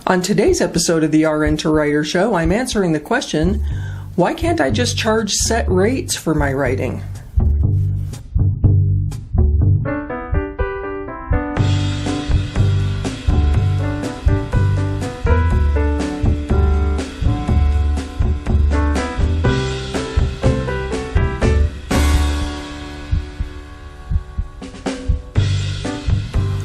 On today's episode of the RN2writer Show, I'm answering the question, why can't I just charge set rates for my writing?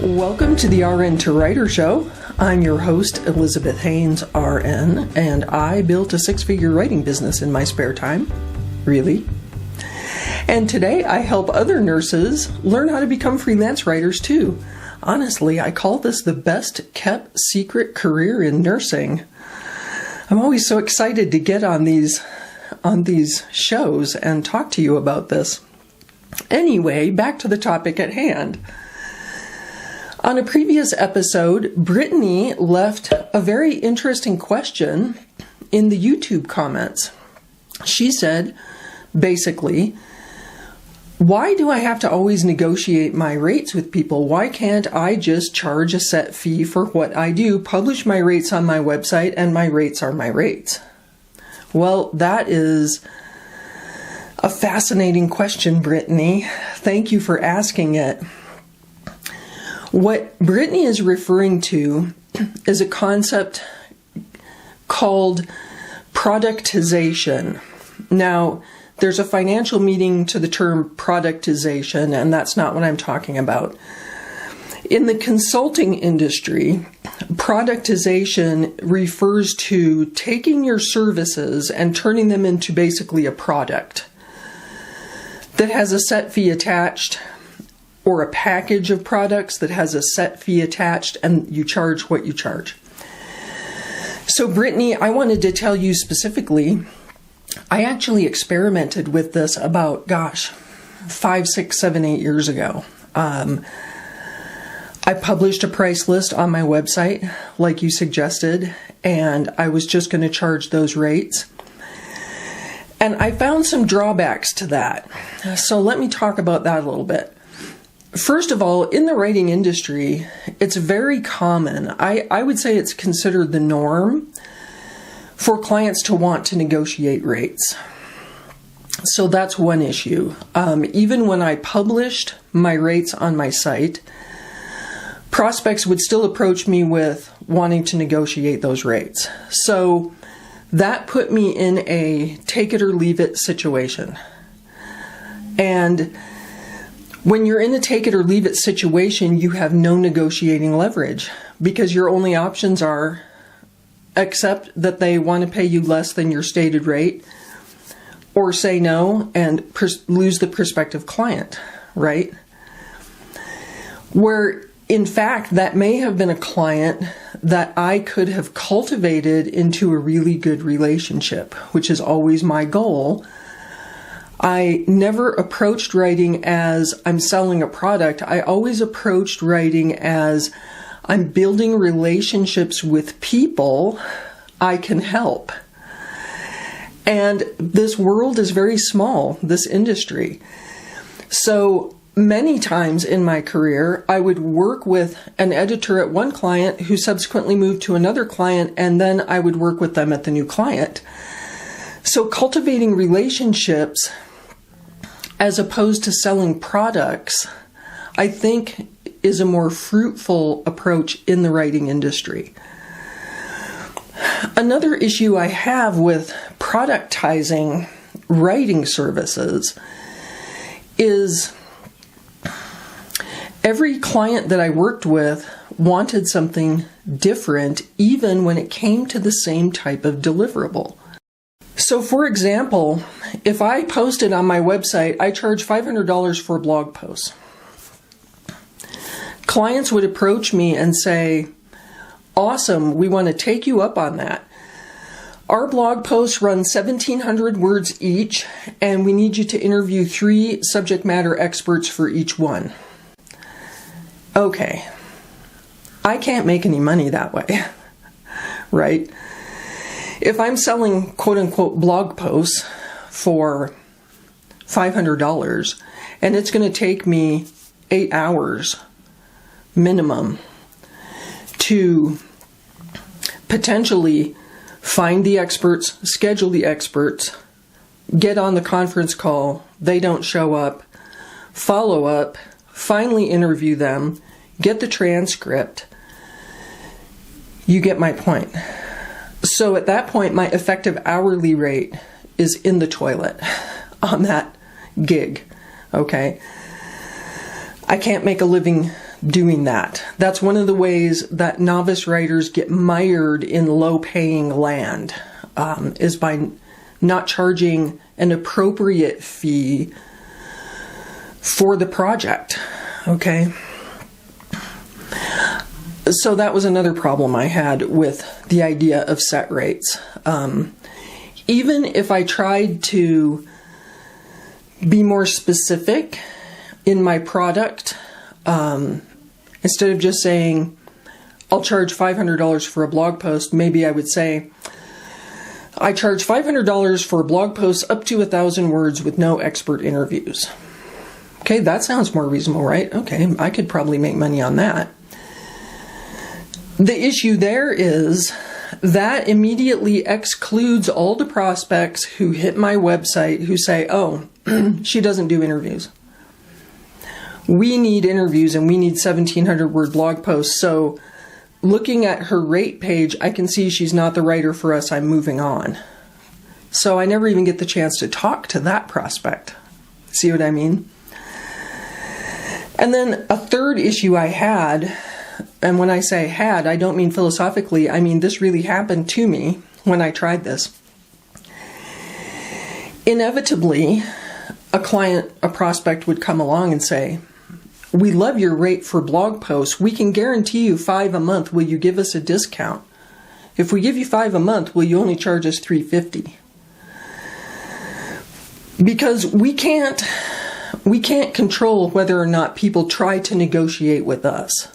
Welcome to the RN2writer Show. I'm your host, Elizabeth Hanes RN, and I built a six-figure writing business in my spare time. Really? And today I help other nurses learn how to become freelance writers too. Honestly, I call this the best kept secret career in nursing. I'm always so excited to get on these shows and talk to you about this. Anyway, back to the topic at hand. On a previous episode, Brittany left a very interesting question in the YouTube comments. She said, basically, why do I have to always negotiate my rates with people? Why can't I just charge a set fee for what I do, publish my rates on my website, and my rates are my rates? Well, that is a fascinating question, Brittany. Thank you for asking it. What Brittany is referring to is a concept called productization. Now, there's a financial meaning to the term productization, and that's not what I'm talking about. In the consulting industry, productization refers to taking your services and turning them into basically a product that has a set fee attached, or a package of products that has a set fee attached, and you charge what you charge. So Brittany, I wanted to tell you specifically, I actually experimented with this about, 5, 6, 7, 8 years ago. I published a price list on my website, like you suggested, and I was just going to charge those rates. And I found some drawbacks to that. So let me talk about that a little bit. First of all, in the writing industry, it's very common. I would say it's considered the norm for clients to want to negotiate rates. So that's one issue. Even when I published my rates on my site, prospects would still approach me with wanting to negotiate those rates. So that put me in a take it or leave it situation. And when you're in a take it or leave it situation, you have no negotiating leverage because your only options are accept that they want to pay you less than your stated rate or say no and lose the prospective client, right? Where in fact, that may have been a client that I could have cultivated into a really good relationship, which is always my goal. I never approached writing as I'm selling a product. I always approached writing as I'm building relationships with people I can help. And this world is very small, this industry. So many times in my career, I would work with an editor at one client who subsequently moved to another client, and then I would work with them at the new client. So cultivating relationships as opposed to selling products, I think is a more fruitful approach in the writing industry. Another issue I have with productizing writing services is every client that I worked with wanted something different even when it came to the same type of deliverable. So for example, if I posted on my website, I charge $500 for a blog post. Clients would approach me and say, awesome, we want to take you up on that. Our blog posts run 1,700 words each, and we need you to interview 3 subject matter experts for each one. Okay, I can't make any money that way, right? If I'm selling quote-unquote blog posts for $500 and it's going to take me 8 hours minimum to potentially find the experts, schedule the experts, get on the conference call, they don't show up, follow up, finally interview them, get the transcript. You get my point. So at that point, my effective hourly rate is in the toilet on that gig, okay? I can't make a living doing that. That's one of the ways that novice writers get mired in low-paying land, is by not charging an appropriate fee for the project, okay? So that was another problem I had with the idea of set rates. Even if I tried to be more specific in my product, instead of just saying, I'll charge $500 for a blog post, maybe I would say, I charge $500 for a blog post up to 1,000 words with no expert interviews. Okay, that sounds more reasonable, right? Okay, I could probably make money on that. The issue there is that immediately excludes all the prospects who hit my website who say, oh, she doesn't do interviews. We need interviews and we need 1,700 word blog posts. So looking at her rate page, I can see she's not the writer for us. I'm moving on. So I never even get the chance to talk to that prospect. See what I mean? And then a third issue I had, and when I say had, I don't mean philosophically, I mean this really happened to me when I tried this. Inevitably, a prospect would come along and say, we love your rate for blog posts. We can guarantee you 5 a month. Will you give us a discount? If we give you 5 a month, will you only charge us $350? Because we can't control whether or not people try to negotiate with us.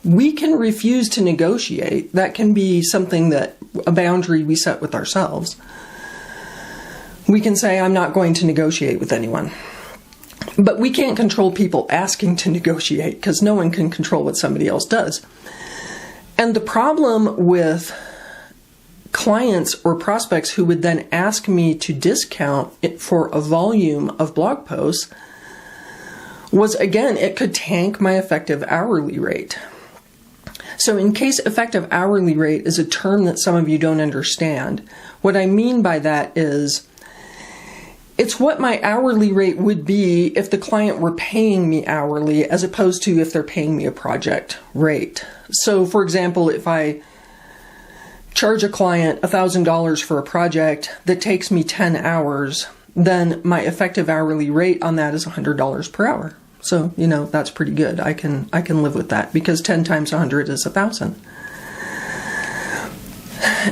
We can refuse to negotiate. That can be a boundary we set with ourselves. We can say, I'm not going to negotiate with anyone. But we can't control people asking to negotiate because no one can control what somebody else does. And the problem with clients or prospects who would then ask me to discount it for a volume of blog posts was, again, it could tank my effective hourly rate. So in case effective hourly rate is a term that some of you don't understand, what I mean by that is it's what my hourly rate would be if the client were paying me hourly as opposed to if they're paying me a project rate. So for example, if I charge a client $1,000 for a project that takes me 10 hours, then my effective hourly rate on that is $100 per hour. So, that's pretty good. I can live with that because 10 times 100 is 1,000.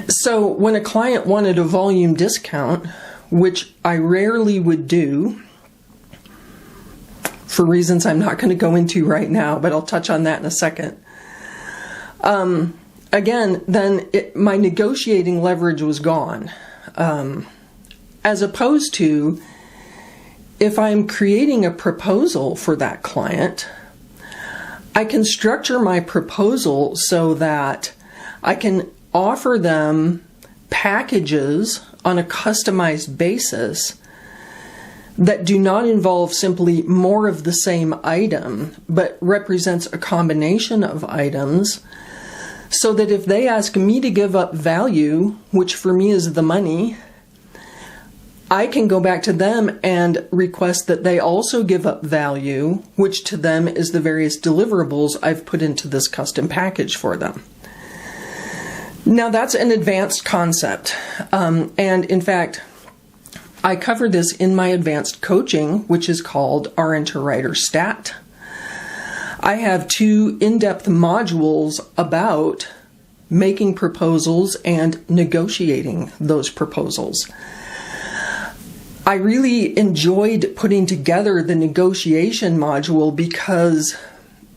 So when a client wanted a volume discount, which I rarely would do for reasons I'm not going to go into right now, but I'll touch on that in a second. Again, then my negotiating leverage was gone. As opposed to if I'm creating a proposal for that client, I can structure my proposal so that I can offer them packages on a customized basis that do not involve simply more of the same item, but represents a combination of items, so that if they ask me to give up value, which for me is the money, I can go back to them and request that they also give up value, which to them is the various deliverables I've put into this custom package for them. Now that's an advanced concept, and in fact, I cover this in my advanced coaching, which is called RN2writer Stat. I have 2 in-depth modules about making proposals and negotiating those proposals. I really enjoyed putting together the negotiation module because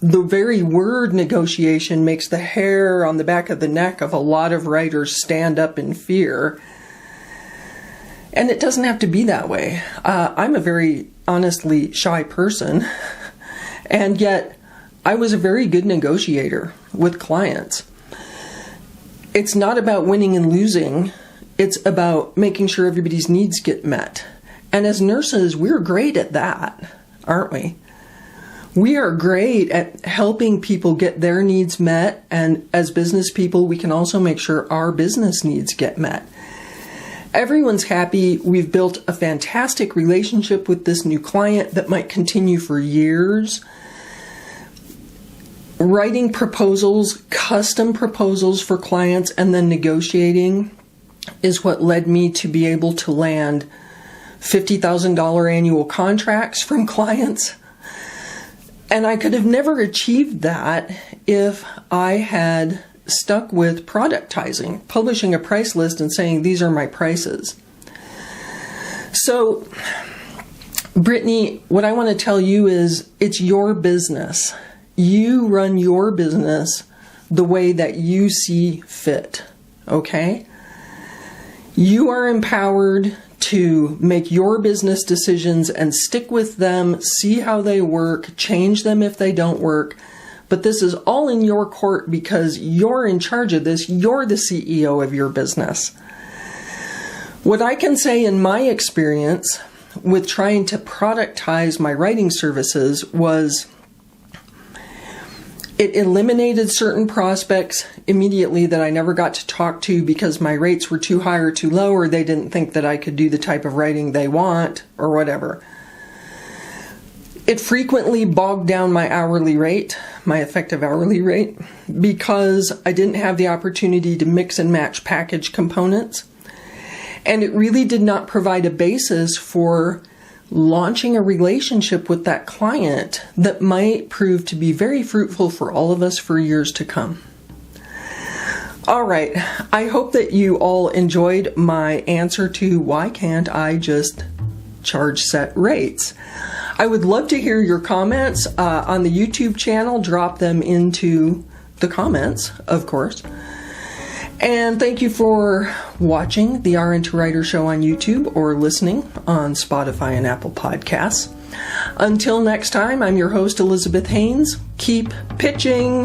the very word negotiation makes the hair on the back of the neck of a lot of writers stand up in fear. And it doesn't have to be that way. I'm a very honestly shy person, and yet I was a very good negotiator with clients. It's not about winning and losing. It's about making sure everybody's needs get met. And as nurses, we're great at that, aren't we? We are great at helping people get their needs met. And as business people, we can also make sure our business needs get met. Everyone's happy. We've built a fantastic relationship with this new client that might continue for years. Writing proposals, custom proposals for clients, and then negotiating is what led me to be able to land $50,000 annual contracts from clients. And I could have never achieved that if I had stuck with productizing, publishing a price list and saying, these are my prices. So, Brittany, what I want to tell you is it's your business. You run your business the way that you see fit, okay? You are empowered to make your business decisions and stick with them, see how they work, change them if they don't work. But this is all in your court because you're in charge of this. You're the CEO of your business. What I can say in my experience with trying to productize my writing services was it eliminated certain prospects immediately that I never got to talk to because my rates were too high or too low, or they didn't think that I could do the type of writing they want, or whatever. It frequently bogged down my hourly rate, my effective hourly rate, because I didn't have the opportunity to mix and match package components. And it really did not provide a basis for launching a relationship with that client that might prove to be very fruitful for all of us for years to come. All right, I hope that you all enjoyed my answer to why can't I just charge set rates. I would love to hear your comments on the YouTube channel. Drop them into the comments, of course. And thank you for watching the RN2writer Show on YouTube or listening on Spotify and Apple Podcasts. Until next time, I'm your host, Elizabeth Hanes. Keep pitching.